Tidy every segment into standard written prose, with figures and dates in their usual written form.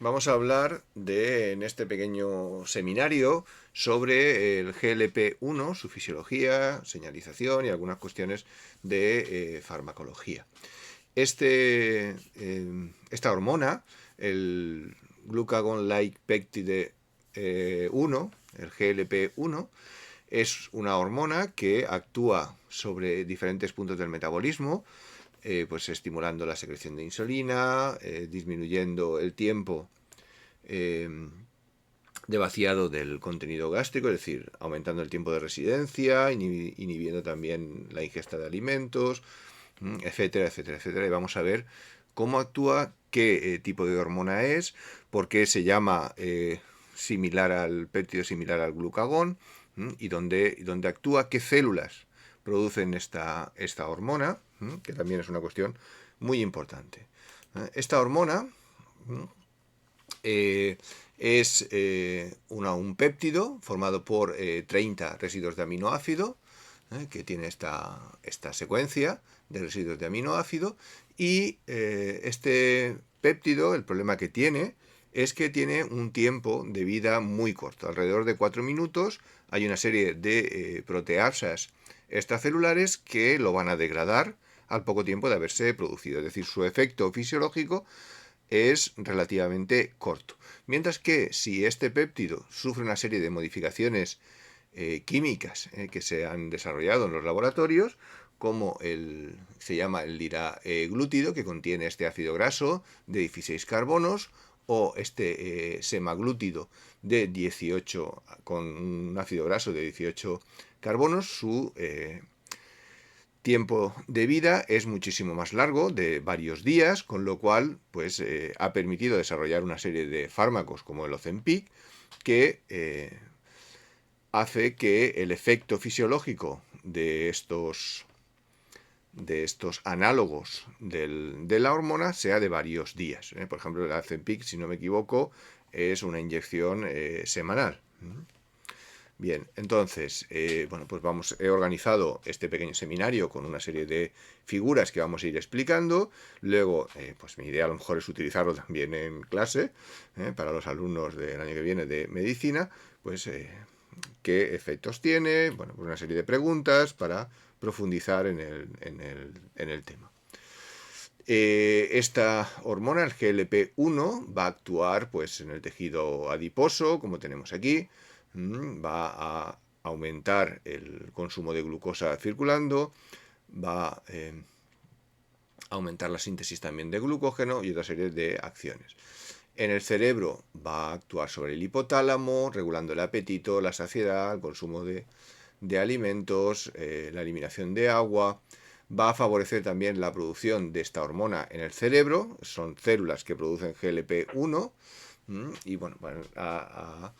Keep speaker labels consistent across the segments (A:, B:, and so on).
A: vamos a hablar en este pequeño seminario sobre el GLP-1, su fisiología, señalización y algunas cuestiones de farmacología. Esta hormona, el Glucagon-like peptide 1, el GLP-1, es una hormona que actúa sobre diferentes puntos del metabolismo, pues estimulando la secreción de insulina, disminuyendo el tiempo eh, de vaciado del contenido gástrico, es decir, aumentando el tiempo de residencia, inhibiendo también la ingesta de alimentos, etcétera, etcétera, etcétera. Y vamos a ver cómo actúa, qué tipo de hormona es, por qué se llama similar al péptido, similar al glucagón, y dónde actúa, qué células producen esta hormona, que también es una cuestión muy importante. Esta hormona eh, es un péptido formado por 30 residuos de aminoácido, que tiene esta secuencia de residuos de aminoácido, y este péptido, el problema que tiene es que tiene un tiempo de vida muy corto, alrededor de 4 minutos. Hay una serie de proteasas extracelulares que lo van a degradar al poco tiempo de haberse producido, es decir, su efecto fisiológico es relativamente corto. Mientras que si este péptido sufre una serie de modificaciones químicas que se han desarrollado en los laboratorios, como se llama el liraglútido, que contiene este ácido graso de 16 carbonos, o este semaglútido de 18, con un ácido graso de 18 carbonos, su tiempo de vida es muchísimo más largo, de varios días, con lo cual pues, ha permitido desarrollar una serie de fármacos como el Ozempic, que hace que el efecto fisiológico de estos análogos de la hormona sea de varios días. Por ejemplo, el Ozempic, si no me equivoco, es una inyección semanal. Bien, entonces, bueno, pues he organizado este pequeño seminario con una serie de figuras que vamos a ir explicando. Luego, pues mi idea a lo mejor es utilizarlo también en clase, para los alumnos del año que viene de medicina, pues qué efectos tiene, bueno, pues una serie de preguntas para profundizar en el tema. Esta hormona, el GLP-1, va a actuar pues, en el tejido adiposo, como tenemos aquí, va a aumentar el consumo de glucosa circulando, va a aumentar la síntesis también de glucógeno y otra serie de acciones. En el cerebro va a actuar sobre el hipotálamo, regulando el apetito, la saciedad, el consumo de alimentos, la eliminación de agua. Va a favorecer también la producción de esta hormona en el cerebro, son células que producen GLP-1, y bueno, van a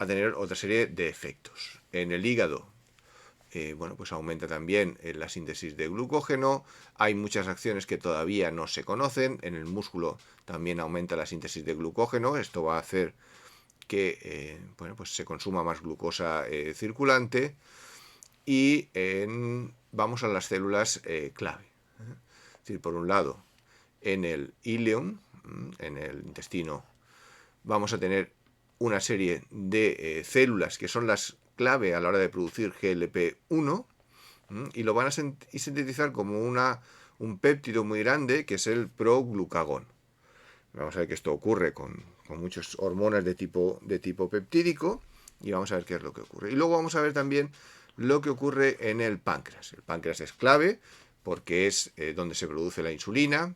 A: tener otra serie de efectos. En el hígado, bueno, pues aumenta también la síntesis de glucógeno. Hay muchas acciones que todavía no se conocen. En el músculo también aumenta la síntesis de glucógeno. Esto va a hacer que bueno, pues se consuma más glucosa circulante. Y vamos a las células clave. Es decir, por un lado, en el ileum, en el intestino, vamos a tener una serie de células que son las clave a la hora de producir GLP-1, y lo van a sintetizar como un péptido muy grande que es el proglucagón. Vamos a ver que esto ocurre con muchas hormonas de tipo peptídico, y vamos a ver qué es lo que ocurre. Y luego vamos a ver también lo que ocurre en el páncreas. El páncreas es clave porque es donde se produce la insulina,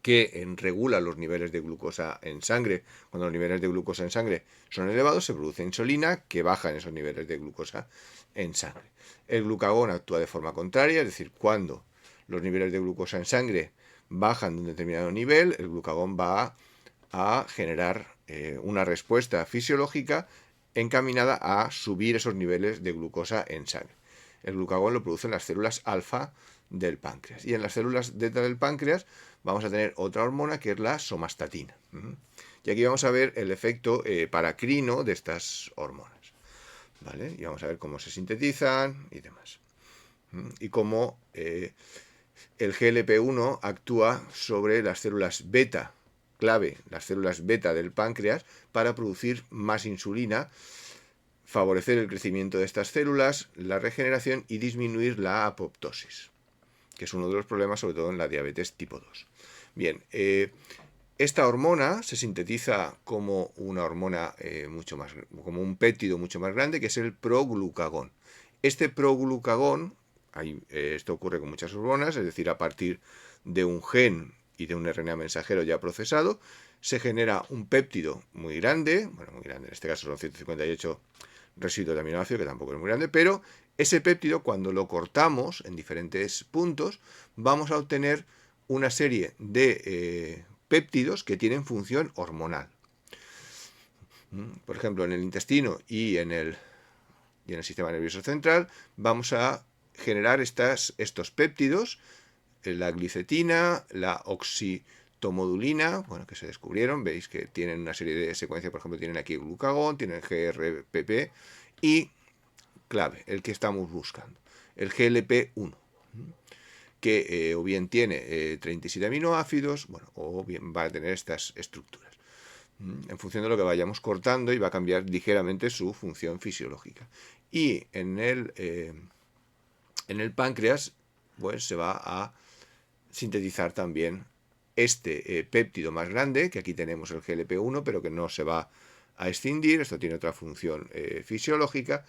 A: que regula los niveles de glucosa en sangre. Cuando los niveles de glucosa en sangre son elevados, se produce insulina que baja en esos niveles de glucosa en sangre. El glucagón actúa de forma contraria, es decir, cuando los niveles de glucosa en sangre bajan de un determinado nivel, el glucagón va a generar una respuesta fisiológica encaminada a subir esos niveles de glucosa en sangre. El glucagón lo producen las células alfa del páncreas. Y en las células beta del páncreas vamos a tener otra hormona que es la somastatina. Y aquí vamos a ver el efecto paracrino de estas hormonas. ¿Vale? Y vamos a ver cómo se sintetizan y demás. Y cómo el GLP-1 actúa sobre las células beta clave, las células beta del páncreas, para producir más insulina, favorecer el crecimiento de estas células, la regeneración y disminuir la apoptosis, que es uno de los problemas, sobre todo en la diabetes tipo 2. Bien, esta hormona se sintetiza como una hormona como un péptido mucho más grande, que es el proglucagón. Este proglucagón, esto ocurre con muchas hormonas, es decir, a partir de un gen y de un RNA mensajero ya procesado, se genera un péptido muy grande, bueno, muy grande, en este caso son 158 residuos de aminoácidos, que tampoco es muy grande, pero ese péptido, cuando lo cortamos en diferentes puntos, vamos a obtener una serie de péptidos que tienen función hormonal. Por ejemplo, en el intestino y en el sistema nervioso central vamos a generar estos péptidos, la glicetina, la oxitomodulina, bueno, que se descubrieron, veis que tienen una serie de secuencias, por ejemplo, tienen aquí glucagón, tienen GRPP y, clave, el que estamos buscando, el GLP-1, que o bien tiene 37 aminoácidos, bueno, o bien va a tener estas estructuras. En función de lo que vayamos cortando, y va a cambiar ligeramente su función fisiológica. Y en el páncreas, pues se va a sintetizar también este péptido más grande, que aquí tenemos el GLP-1, pero que no se va a extinguir. Esto tiene otra función fisiológica.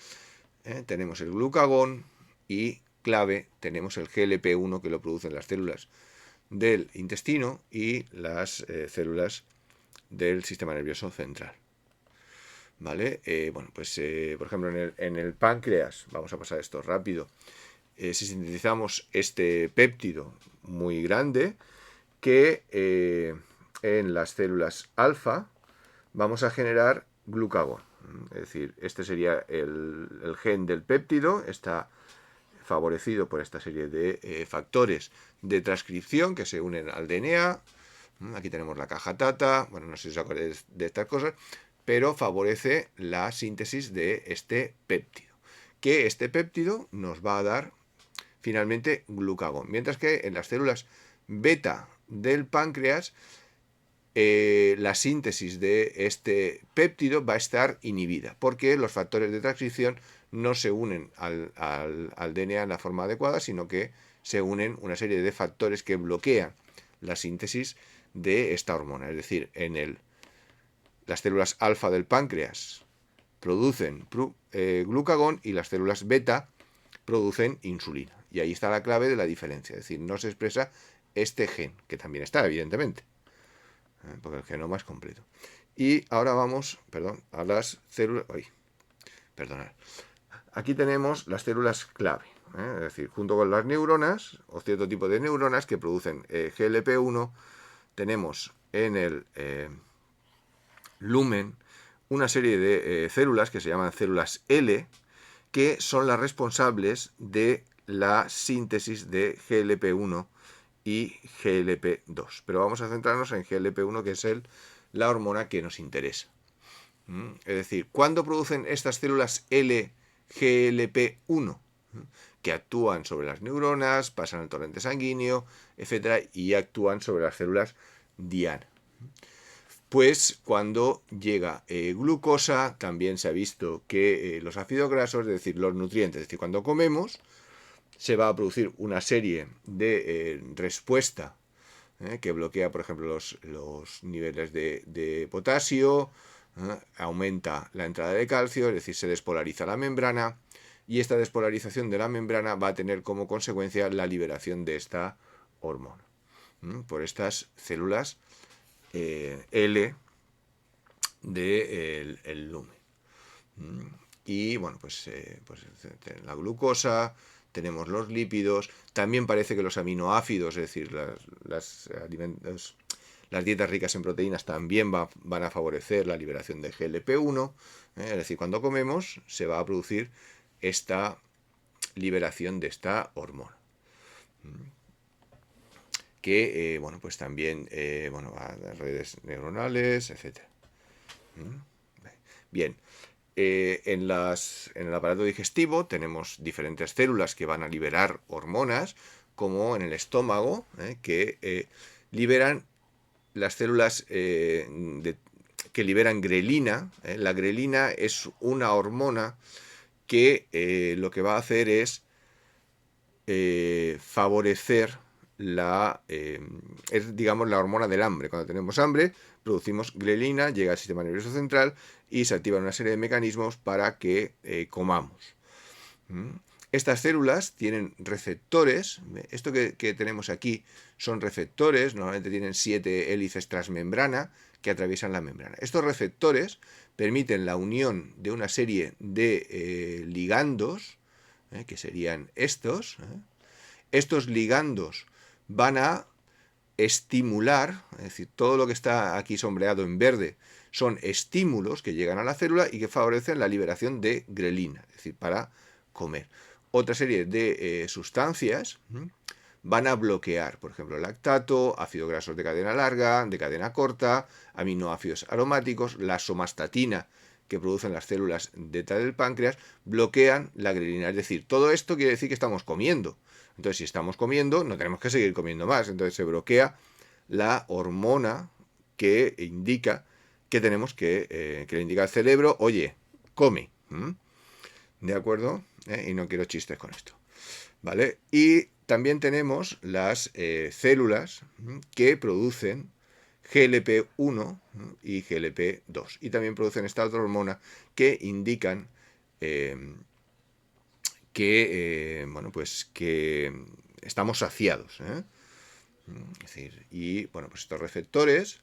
A: Tenemos el glucagón y, clave, tenemos el GLP-1, que lo producen las células del intestino y las células del sistema nervioso central. ¿Vale? Bueno, pues por ejemplo en el páncreas, vamos a pasar esto rápido, si sintetizamos este péptido muy grande, que en las células alfa vamos a generar glucagón. Es decir, este sería el gen del péptido, está favorecido por esta serie de factores de transcripción que se unen al DNA. Aquí tenemos la caja TATA, bueno, no sé si os acordáis de estas cosas, pero favorece la síntesis de este péptido, que este péptido nos va a dar finalmente glucagón, mientras que en las células beta del páncreas la síntesis de este péptido va a estar inhibida, porque los factores de transcripción no se unen al DNA en la forma adecuada, sino que se unen una serie de factores que bloquean la síntesis de esta hormona. Es decir, las células alfa del páncreas producen glucagón y las células beta producen insulina. Y ahí está la clave de la diferencia. Es decir, no se expresa este gen, que también está, evidentemente, porque el genoma es completo. Y ahora vamos, a las células... Perdonad. Aquí tenemos las células clave, es decir, junto con las neuronas, o cierto tipo de neuronas que producen GLP-1, tenemos en el lumen una serie de células que se llaman células L, que son las responsables de la síntesis de GLP-1 y GLP-2. Pero vamos a centrarnos en GLP-1, que es la hormona que nos interesa. Es decir, ¿cuándo producen estas células L GLP-1? Que actúan sobre las neuronas, pasan al torrente sanguíneo, etcétera, y actúan sobre las células diana. Pues cuando llega glucosa, también se ha visto que los ácidos grasos, es decir, los nutrientes, es decir, cuando comemos, se va a producir una serie de respuesta que bloquea, por ejemplo, los niveles de potasio, aumenta la entrada de calcio, es decir, se despolariza la membrana, y esta despolarización de la membrana va a tener como consecuencia la liberación de esta hormona por estas células L del lumen. Y bueno, pues la glucosa, tenemos los lípidos, también parece que los aminoácidos, es decir, las dietas ricas en proteínas también van a favorecer la liberación de GLP-1, es decir, cuando comemos se va a producir esta liberación de esta hormona, que bueno, pues también va a redes neuronales, etc. Bien. En el aparato digestivo tenemos diferentes células que van a liberar hormonas, como en el estómago, que liberan las células que liberan grelina. La grelina es una hormona que lo que va a hacer es favorecer es, digamos, la hormona del hambre. Cuando tenemos hambre, producimos grelina, llega al sistema nervioso central y se activan una serie de mecanismos para que comamos. Estas células tienen receptores. Esto que tenemos aquí son receptores, normalmente tienen 7 hélices transmembrana que atraviesan la membrana. Estos receptores permiten la unión de una serie de ligandos, que serían estos. Estos ligandos van a estimular, es decir, todo lo que está aquí sombreado en verde son estímulos que llegan a la célula y que favorecen la liberación de grelina, es decir, para comer. Otra serie de sustancias van a bloquear, por ejemplo, lactato, ácidos grasos de cadena larga, de cadena corta, aminoácidos aromáticos, la somastatina que producen las células beta del páncreas, bloquean la grelina. Es decir, todo esto quiere decir que estamos comiendo. Entonces, si estamos comiendo, no tenemos que seguir comiendo más. Entonces, se bloquea la hormona que indica que tenemos que le indica al cerebro, oye, come. ¿De acuerdo? Y no quiero chistes con esto. ¿Vale? Y también tenemos las células que producen GLP-1 y GLP-2. Y también producen esta otra hormona que indican bueno, pues que estamos saciados. Es decir, y bueno, pues estos receptores,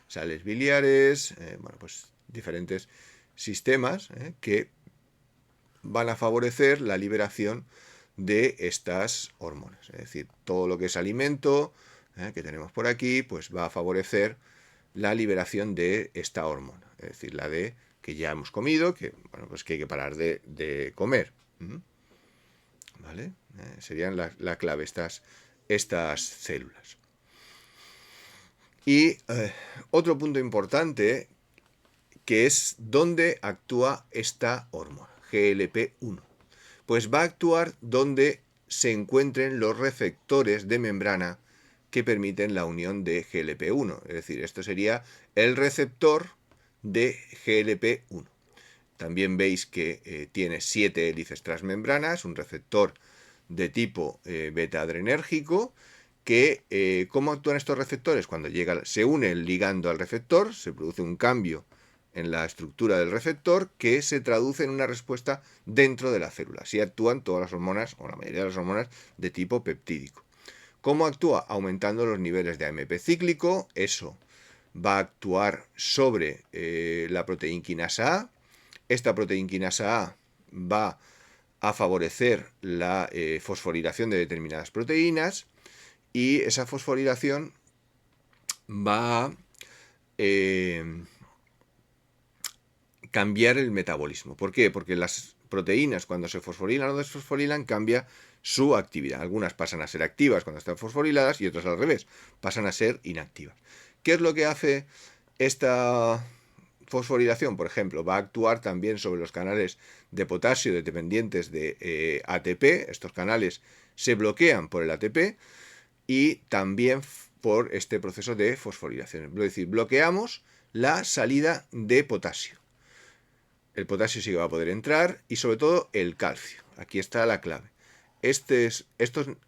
A: sales biliares, bueno, pues diferentes sistemas que van a favorecer la liberación de estas hormonas. Es decir, todo lo que es alimento que tenemos por aquí, pues va a favorecer la liberación de esta hormona. Es decir, la de que ya hemos comido, que bueno, pues que hay que parar de comer. ¿Vale? Serían la clave estas células. Y otro punto importante que es dónde actúa esta hormona, GLP-1. Pues va a actuar donde se encuentren los receptores de membrana que permiten la unión de GLP-1. Es decir, esto sería el receptor de GLP-1. También veis que tiene 7 hélices transmembranas, un receptor de tipo beta-adrenérgico, que ¿cómo actúan estos receptores? Cuando se une el ligando al receptor, se produce un cambio en la estructura del receptor que se traduce en una respuesta dentro de la célula. Así actúan todas las hormonas, o la mayoría de las hormonas, de tipo peptídico. ¿Cómo actúa? Aumentando los niveles de AMP cíclico. Eso va a actuar sobre la proteinquinasa A. Esta proteinquinasa A va a favorecer la fosforilación de determinadas proteínas y esa fosforilación va a cambiar el metabolismo. ¿Por qué? Porque las proteínas, cuando se fosforilan o desfosforilan, cambia su actividad. Algunas pasan a ser activas cuando están fosforiladas y otras al revés, pasan a ser inactivas. ¿Qué es lo que hace esta fosforilación? Por ejemplo, va a actuar también sobre los canales de potasio dependientes de ATP. Estos canales se bloquean por el ATP y también por este proceso de fosforilación. Es decir, bloqueamos la salida de potasio. El potasio sí que va a poder entrar y sobre todo el calcio. Aquí está la clave. Estos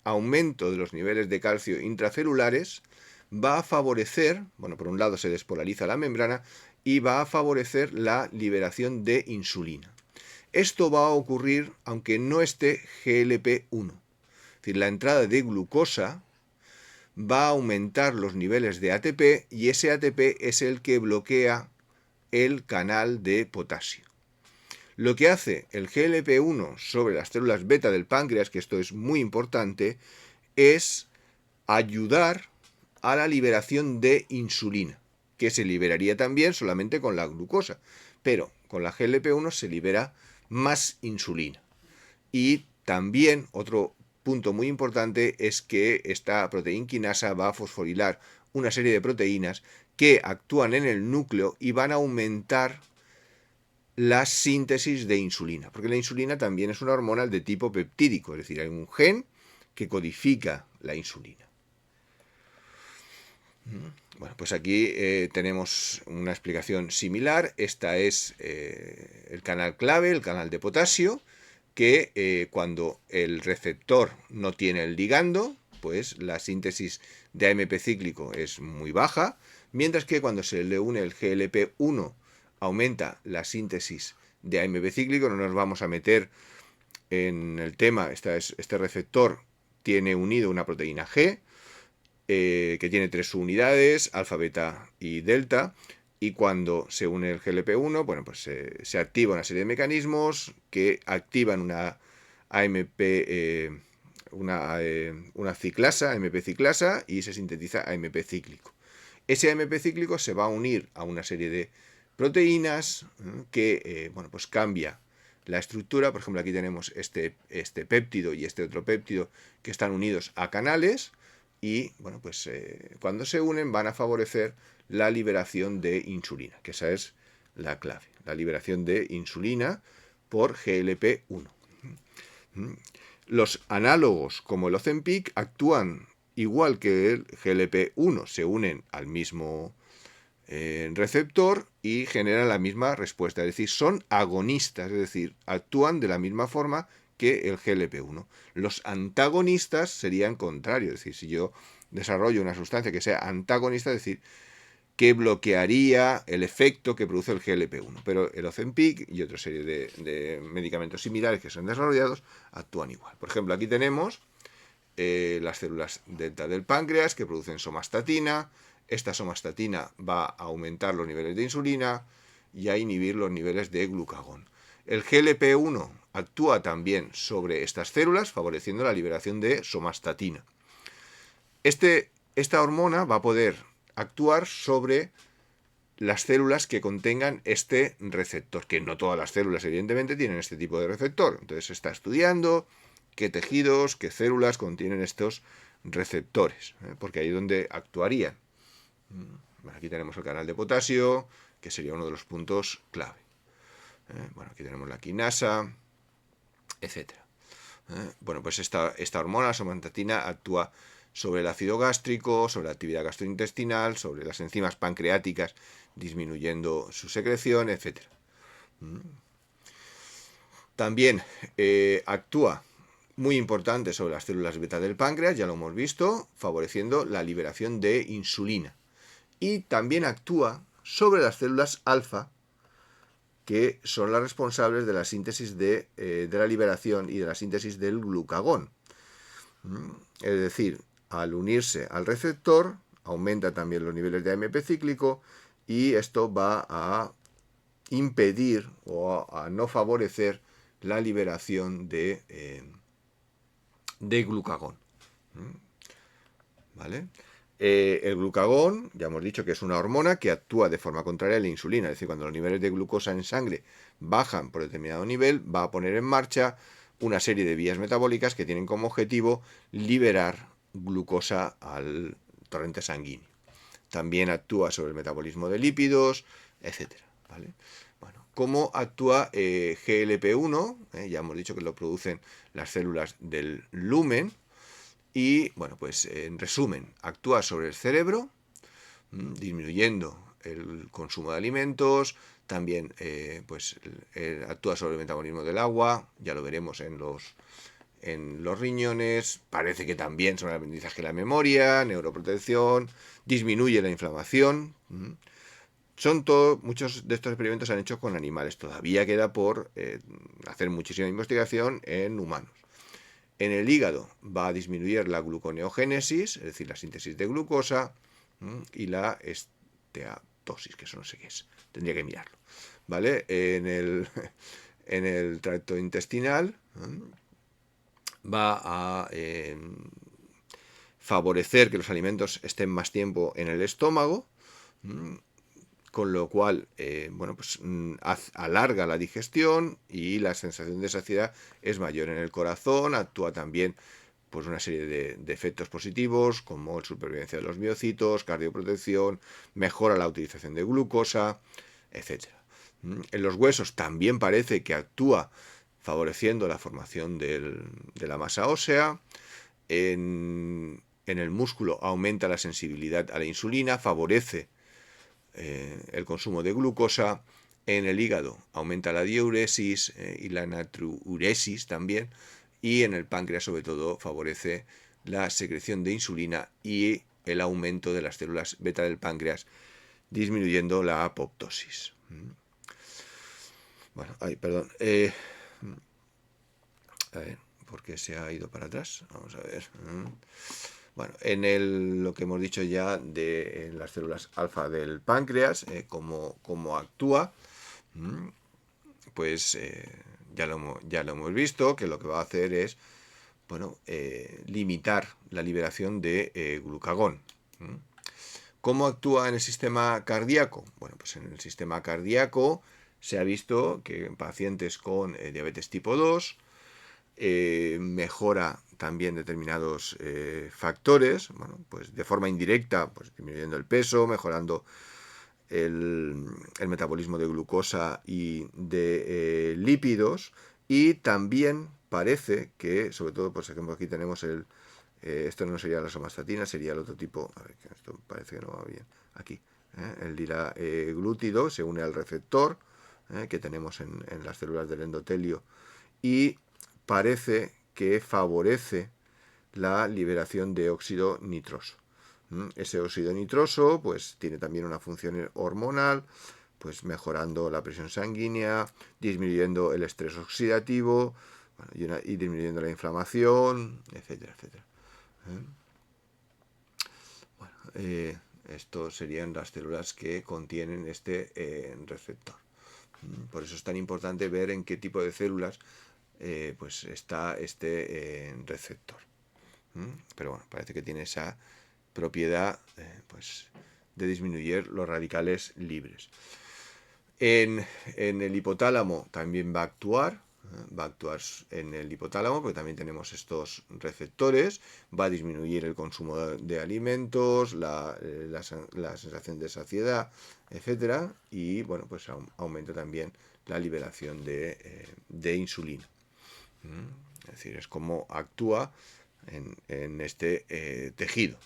A: aumentos de los niveles de calcio intracelulares va a favorecer, bueno, por un lado se despolariza la membrana y va a favorecer la liberación de insulina. Esto va a ocurrir aunque no esté GLP-1. Es decir, la entrada de glucosa va a aumentar los niveles de ATP y ese ATP es el que bloquea el canal de potasio. Lo que hace el GLP-1 sobre las células beta del páncreas, que esto es muy importante, es ayudar a la liberación de insulina, que se liberaría también solamente con la glucosa, pero con la GLP-1 se libera más insulina. Y también otro punto muy importante es que esta proteinquinasa va a fosforilar una serie de proteínas que actúan en el núcleo y van a aumentar la síntesis de insulina, porque la insulina también es una hormona de tipo peptídico, es decir, hay un gen que codifica la insulina. Bueno, pues aquí tenemos una explicación similar. Esta es el canal clave, el canal de potasio, que cuando el receptor no tiene el ligando, pues la síntesis de AMP cíclico es muy baja, mientras que cuando se le une el GLP-1 aumenta la síntesis de AMP cíclico. No nos vamos a meter en el tema. Este receptor tiene unido una proteína G, que tiene 3 unidades, alfa, beta y delta, y cuando se une el GLP-1, bueno, pues se activa una serie de mecanismos que activan una AMP, una ciclasa, AMP ciclasa, y se sintetiza AMP cíclico. Ese AMP cíclico se va a unir a una serie de proteínas que, bueno, pues cambia la estructura. Por ejemplo, aquí tenemos este péptido y este otro péptido que están unidos a canales, y bueno, pues cuando se unen van a favorecer la liberación de insulina, que esa es la clave, la liberación de insulina por GLP-1. Los análogos como el Ozempic actúan igual que el GLP-1, se unen al mismo receptor y generan la misma respuesta, es decir, son agonistas, es decir, actúan de la misma forma que el GLP-1. Los antagonistas serían contrarios, es decir, si yo desarrollo una sustancia que sea antagonista, es decir, que bloquearía el efecto que produce el GLP-1. Pero el Ozempic y otra serie de medicamentos similares que son desarrollados actúan igual. Por ejemplo, aquí tenemos las células delta del páncreas que producen somastatina. Esta somastatina va a aumentar los niveles de insulina y a inhibir los niveles de glucagón. El GLP-1 actúa también sobre estas células, favoreciendo la liberación de somastatina. Esta hormona va a poder actuar sobre las células que contengan este receptor, que no todas las células evidentemente tienen este tipo de receptor. Entonces se está estudiando qué tejidos, qué células contienen estos receptores, porque ahí es donde actuarían. Bueno, aquí tenemos el canal de potasio, que sería uno de los puntos clave. Bueno, aquí tenemos la quinasa, etc. Bueno, pues esta hormona, la somastatina, actúa sobre el ácido gástrico, sobre la actividad gastrointestinal, sobre las enzimas pancreáticas, disminuyendo su secreción, etc. También actúa, muy importante, sobre las células beta del páncreas, ya lo hemos visto, favoreciendo la liberación de insulina. Y también actúa sobre las células alfa, que son las responsables de la síntesis de la liberación y de la síntesis del glucagón. Es decir, al unirse al receptor, aumenta también los niveles de AMP cíclico, y esto va a impedir o a no favorecer la liberación de glucagón. ¿Vale? El glucagón, ya hemos dicho que es una hormona que actúa de forma contraria a la insulina, es decir, cuando los niveles de glucosa en sangre bajan por determinado nivel, va a poner en marcha una serie de vías metabólicas que tienen como objetivo liberar glucosa al torrente sanguíneo. También actúa sobre el metabolismo de lípidos, etc. ¿Vale? Bueno, ¿cómo actúa GLP-1? Ya hemos dicho que lo producen las células del lumen. Y, bueno, pues en resumen, actúa sobre el cerebro, disminuyendo el consumo de alimentos. También pues actúa sobre el metabolismo del agua, ya lo veremos en los riñones. Parece que también sobre el aprendizaje y la memoria, neuroprotección, disminuye la inflamación. Muchos de estos experimentos se han hecho con animales. Todavía queda por hacer muchísima investigación en humanos. En el hígado va a disminuir la gluconeogénesis, es decir, la síntesis de glucosa, y la esteatosis, que eso no sé qué es, tendría que mirarlo. ¿Vale? En el tracto intestinal va a favorecer que los alimentos estén más tiempo en el estómago, con lo cual bueno, pues alarga la digestión y la sensación de saciedad es mayor. En el corazón actúa también pues una serie de efectos positivos, como la supervivencia de los miocitos, cardioprotección, mejora la utilización de glucosa, etc. En los huesos también parece que actúa favoreciendo la formación de la masa ósea. En en el músculo aumenta la sensibilidad a la insulina, favorece el consumo de glucosa. En el hígado aumenta la diuresis y la natriuresis también, y en el páncreas sobre todo favorece la secreción de insulina y el aumento de las células beta del páncreas, disminuyendo la apoptosis. Bueno, perdón. A ver, ¿por qué se ha ido para atrás? Vamos a ver. Bueno, lo que hemos dicho ya de las células alfa del páncreas, cómo actúa, pues ya lo hemos visto, que lo que va a hacer es, bueno, limitar la liberación de glucagón. ¿Cómo actúa en el sistema cardíaco? Bueno, pues en el sistema cardíaco se ha visto que en pacientes con diabetes tipo 2 mejora también determinados factores, bueno, pues de forma indirecta, pues disminuyendo el peso, mejorando el metabolismo de glucosa y de lípidos, y también parece que, sobre todo, por ejemplo, aquí tenemos esto no sería la somatostatina, sería el otro tipo, a ver, esto parece que no va bien, aquí, el liraglútido se une al receptor que tenemos en las células del endotelio, y parece que favorece la liberación de óxido nitroso. Ese óxido nitroso pues tiene también una función hormonal, pues mejorando la presión sanguínea, disminuyendo el estrés oxidativo, bueno, y disminuyendo la inflamación, etcétera, etcétera. Bueno, estos serían las células que contienen este receptor. Por eso es tan importante ver en qué tipo de células pues está este receptor. Pero bueno, parece que tiene esa propiedad pues de disminuir los radicales libres. En el hipotálamo también va a actuar en el hipotálamo, porque también tenemos estos receptores, va a disminuir el consumo de alimentos, la sensación de saciedad, etcétera, y bueno, pues aumenta también la liberación de insulina. Es decir, es como actúa en este tejido.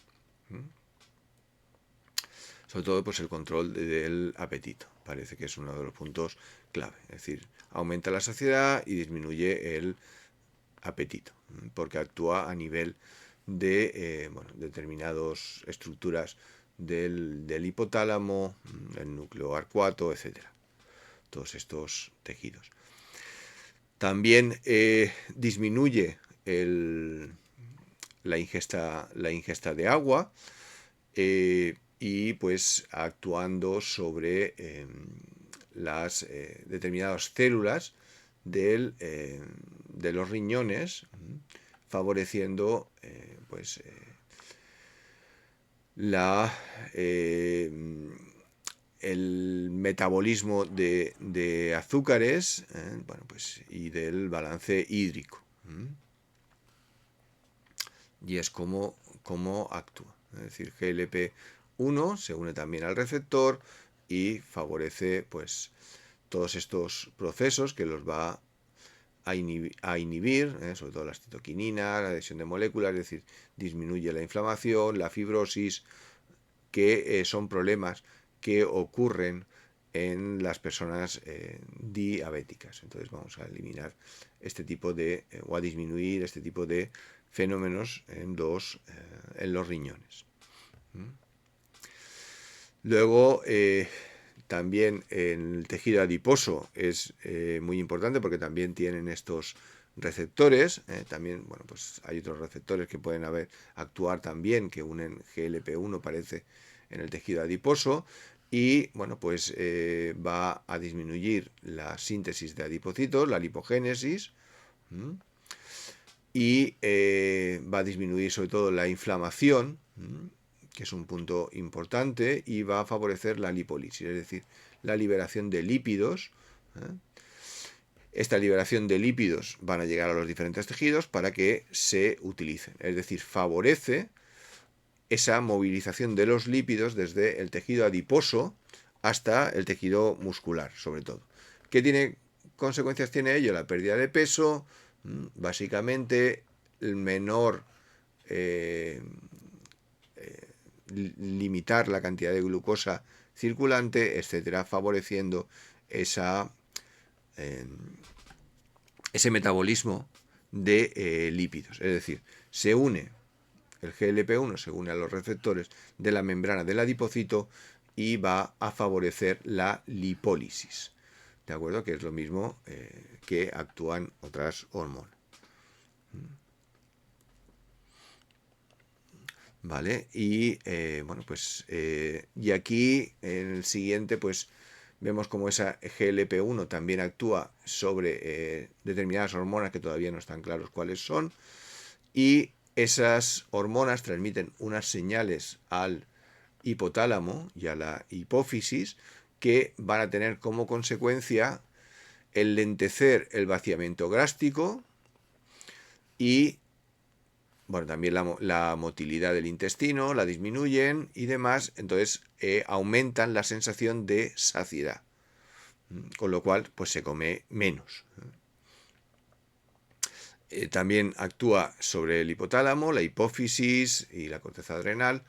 A: Sobre todo pues el control del apetito, parece que es uno de los puntos clave, es decir, aumenta la saciedad y disminuye el apetito, porque actúa a nivel de determinadas estructuras del hipotálamo, el núcleo arcuato, etcétera, todos estos tejidos. También disminuye la ingesta de agua, y pues actuando sobre las determinadas células de los riñones, favoreciendo pues el metabolismo de azúcares, bueno, pues, y del balance hídrico. Y es como actúa. Es decir, GLP-1 se une también al receptor y favorece pues todos estos procesos que los va a inhibir, sobre todo las citoquininas, la adhesión de moléculas, es decir, disminuye la inflamación, la fibrosis, que son problemas que ocurren en las personas diabéticas. Entonces vamos a eliminar este tipo o a disminuir este tipo de fenómenos en los riñones. Luego, también en el tejido adiposo es muy importante porque también tienen estos receptores. También, bueno, pues hay otros receptores que pueden actuar también, que unen GLP-1, parece, en el tejido adiposo. Y, bueno, pues va a disminuir la síntesis de adipocitos, la lipogénesis, y va a disminuir sobre todo la inflamación, que es un punto importante, y va a favorecer la lipólisis, es decir, la liberación de lípidos. Esta liberación de lípidos van a llegar a los diferentes tejidos para que se utilicen, es decir, favorece esa movilización de los lípidos desde el tejido adiposo hasta el tejido muscular, sobre todo. ¿Qué consecuencias tiene ello? La pérdida de peso, básicamente el menor limitar la cantidad de glucosa circulante, etcétera, favoreciendo ese metabolismo de lípidos. Es decir, el GLP-1 se une a los receptores de la membrana del adipocito y va a favorecer la lipólisis. ¿De acuerdo? Que es lo mismo que actúan otras hormonas. ¿Vale? Y bueno, pues y aquí en el siguiente pues vemos como esa GLP-1 también actúa sobre determinadas hormonas que todavía no están claros cuáles son, y esas hormonas transmiten unas señales al hipotálamo y a la hipófisis que van a tener como consecuencia enlentecer el vaciamiento gástrico y bueno, también la motilidad del intestino, la disminuyen y demás, entonces aumentan la sensación de saciedad, con lo cual pues se come menos. También actúa sobre el hipotálamo, la hipófisis y la corteza adrenal.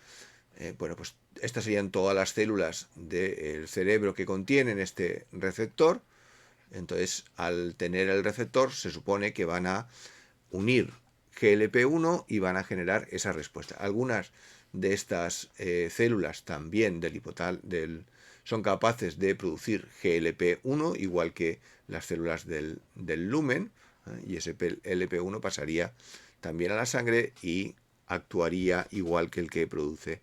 A: Bueno, pues estas serían todas las células del cerebro que contienen este receptor. Entonces, al tener el receptor, se supone que van a unir GLP-1 y van a generar esa respuesta. Algunas de estas células también son capaces de producir GLP-1, igual que las células del lumen, y ese GLP-1 pasaría también a la sangre y actuaría igual que el que produce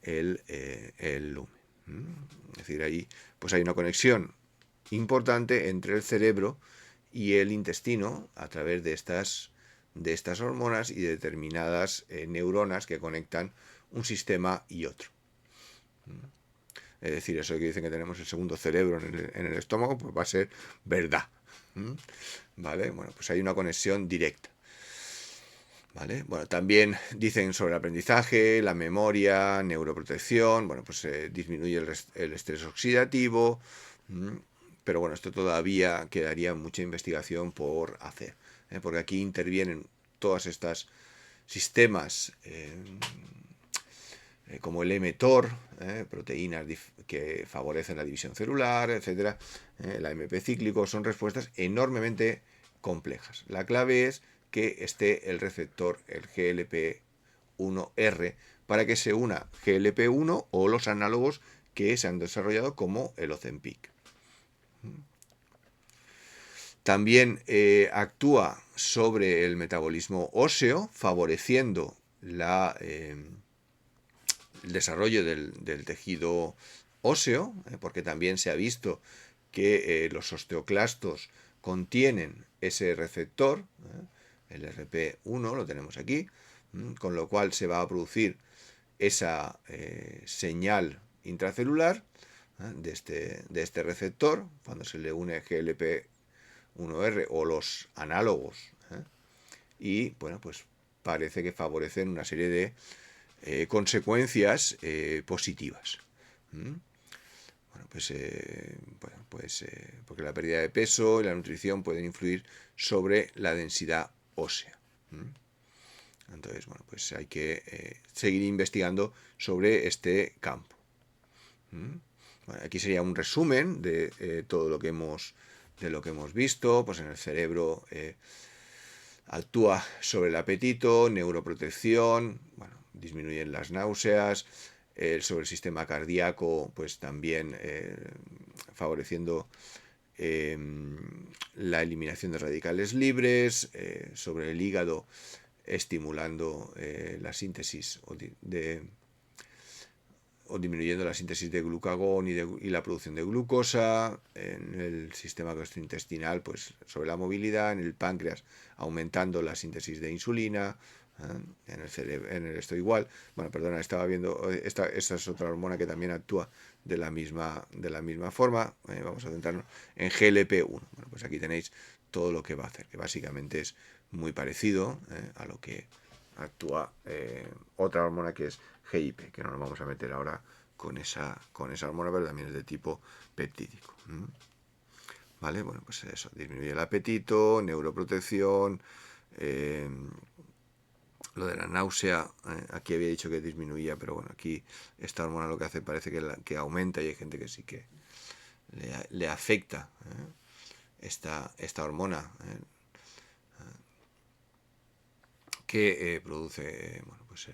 A: el lumen. Es decir, ahí pues hay una conexión importante entre el cerebro y el intestino a través de estas hormonas y de determinadas neuronas que conectan un sistema y otro. Es decir, eso que dicen que tenemos el segundo cerebro en el estómago, pues va a ser verdad. ¿Vale? Bueno, pues hay una conexión directa. ¿Vale? Bueno, también dicen sobre el aprendizaje, la memoria, neuroprotección, bueno, pues disminuye el estrés oxidativo, pero bueno, esto todavía quedaría mucha investigación por hacer, porque aquí intervienen todas estas sistemas como el mTOR, proteínas que favorecen la división celular, etcétera, el AMP cíclico, son respuestas enormemente complejas. La clave es que esté el receptor, el GLP-1R, para que se una GLP-1 o los análogos que se han desarrollado como el Ozempic. También actúa sobre el metabolismo óseo, favoreciendo el desarrollo del tejido óseo, porque también se ha visto que los osteoclastos contienen ese receptor, el RP1 lo tenemos aquí, con lo cual se va a producir esa señal intracelular de este receptor cuando se le une GLP-1R o los análogos, y bueno, pues parece que favorecen una serie de consecuencias positivas. Bueno, pues porque la pérdida de peso y la nutrición pueden influir sobre la densidad ósea. Entonces, bueno, pues hay que seguir investigando sobre este campo. Bueno, aquí sería un resumen de todo lo que hemos visto. Pues en el cerebro actúa sobre el apetito, neuroprotección, bueno, disminuyen las náuseas, sobre el sistema cardíaco, pues también favoreciendo la eliminación de radicales libres, sobre el hígado, estimulando la síntesis o disminuyendo la síntesis de glucagón y la producción de glucosa. En el sistema gastrointestinal, pues sobre la movilidad. En el páncreas, aumentando la síntesis de insulina. En el cerebro, esto igual. Bueno, perdona, estaba viendo, esta es otra hormona que también actúa de la misma forma. Vamos a centrarnos en GLP-1. Bueno, pues aquí tenéis todo lo que va a hacer, que básicamente es muy parecido a lo que actúa otra hormona que es GIP, que no nos vamos a meter ahora con esa hormona, pero también es de tipo peptídico. ¿Vale? Bueno, pues eso, disminuye el apetito, neuroprotección, Lo de la náusea, aquí había dicho que disminuía, pero bueno, aquí esta hormona lo que hace parece que aumenta, y hay gente que sí que le afecta esta hormona que produce bueno, pues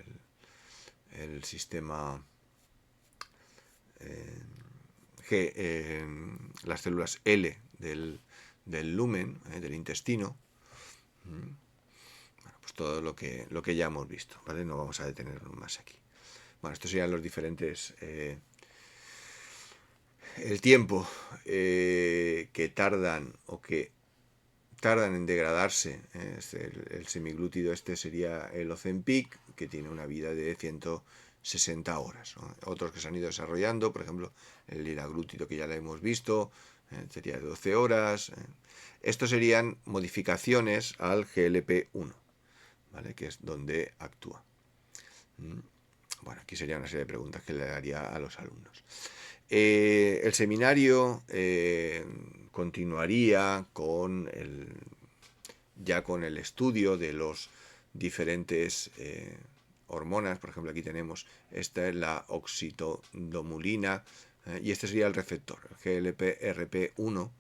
A: el sistema las células L del lumen, del intestino. Bueno, pues todo lo que ya hemos visto, ¿vale? No vamos a detenernos más aquí. Bueno, estos serían los diferentes... el tiempo que tardan en degradarse. El semiglúcido sería el Ozempic, que tiene una vida de 160 horas, ¿no? Otros que se han ido desarrollando, por ejemplo, el liraglúcido, que ya lo hemos visto, sería de 12 horas. Estos serían modificaciones al GLP-1, ¿vale? Que es donde actúa. Bueno, aquí sería una serie de preguntas que le daría a los alumnos. El seminario continuaría con el estudio de los diferentes hormonas. Por ejemplo, aquí tenemos, esta es la oxitodomulina, y este sería el receptor, el GLP-RP1.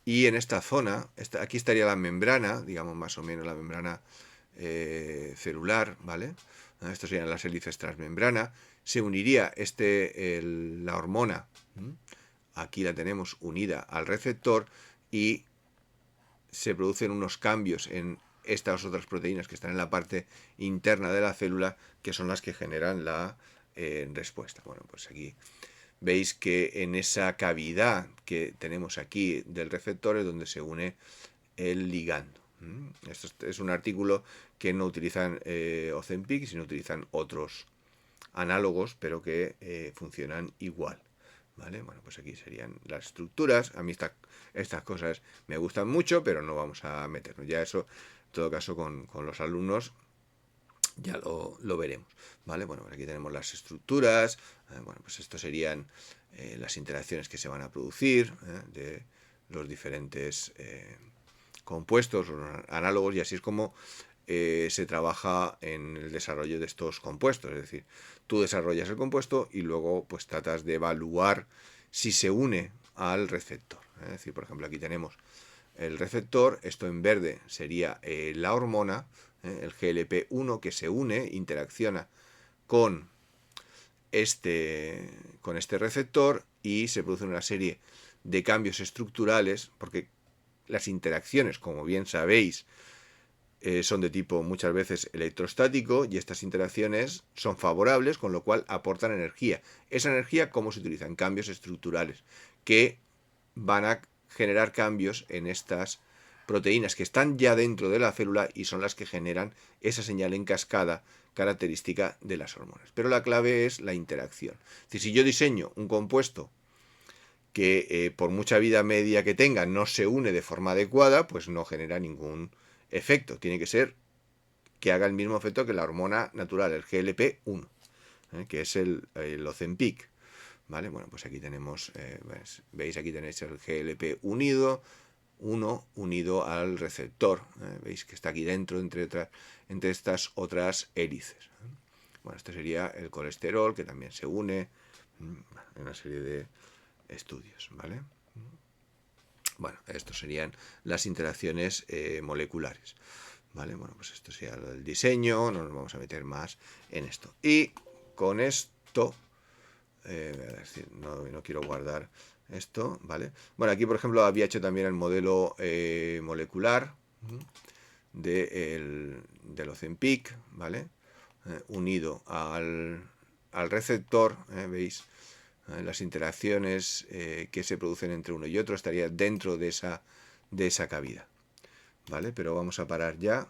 A: Y en esta zona, aquí estaría la membrana, digamos más o menos la membrana celular, ¿vale? Estas serían las hélices transmembrana. Se uniría la hormona, aquí la tenemos unida al receptor, y se producen unos cambios en estas otras proteínas que están en la parte interna de la célula, que son las que generan la respuesta. Bueno, pues aquí veis que en esa cavidad que tenemos aquí del receptor es donde se une el ligando. Esto es un artículo que no utilizan Ozempic, sino utilizan otros análogos, pero que funcionan igual. ¿Vale? Bueno, pues aquí serían las estructuras. A mí estas cosas me gustan mucho, pero no vamos a meternos. Ya eso, en todo caso, con los alumnos ya lo veremos. ¿Vale? Bueno, aquí tenemos las estructuras. Bueno, pues esto serían las interacciones que se van a producir de los diferentes compuestos, los análogos, y así es como se trabaja en el desarrollo de estos compuestos. Es decir, tú desarrollas el compuesto y luego pues tratas de evaluar si se une al receptor. Es decir, por ejemplo, aquí tenemos el receptor, esto en verde sería la hormona, el GLP-1, que se une, interacciona con este receptor, y se produce una serie de cambios estructurales, porque las interacciones, como bien sabéis, son de tipo muchas veces electrostático, y estas interacciones son favorables, con lo cual aportan energía. Esa energía, ¿cómo se utiliza? En cambios estructurales, que van a generar cambios en estas proteínas que están ya dentro de la célula y son las que generan esa señal en cascada característica de las hormonas. Pero la clave es la interacción. Es decir, si yo diseño un compuesto que por mucha vida media que tenga no se une de forma adecuada, pues no genera ningún efecto. Tiene que ser que haga el mismo efecto que la hormona natural, el GLP-1, que es el Ozempic. ¿Vale? Bueno, pues aquí tenemos, veis, aquí tenéis el GLP unido al receptor. Veis que está aquí dentro, entre estas otras hélices. Bueno, este sería el colesterol, que también se une en una serie de estudios, ¿vale? Bueno, estos serían las interacciones moleculares, ¿vale? Bueno, pues esto sería el diseño, no nos vamos a meter más en esto. Y con esto, no quiero guardar esto, ¿vale? Bueno, aquí por ejemplo había hecho también el modelo molecular del Ozempic, ¿vale? Unido al receptor, ¿veis? Las interacciones que se producen entre uno y otro estaría dentro de esa cavidad, ¿vale? Pero vamos a parar ya.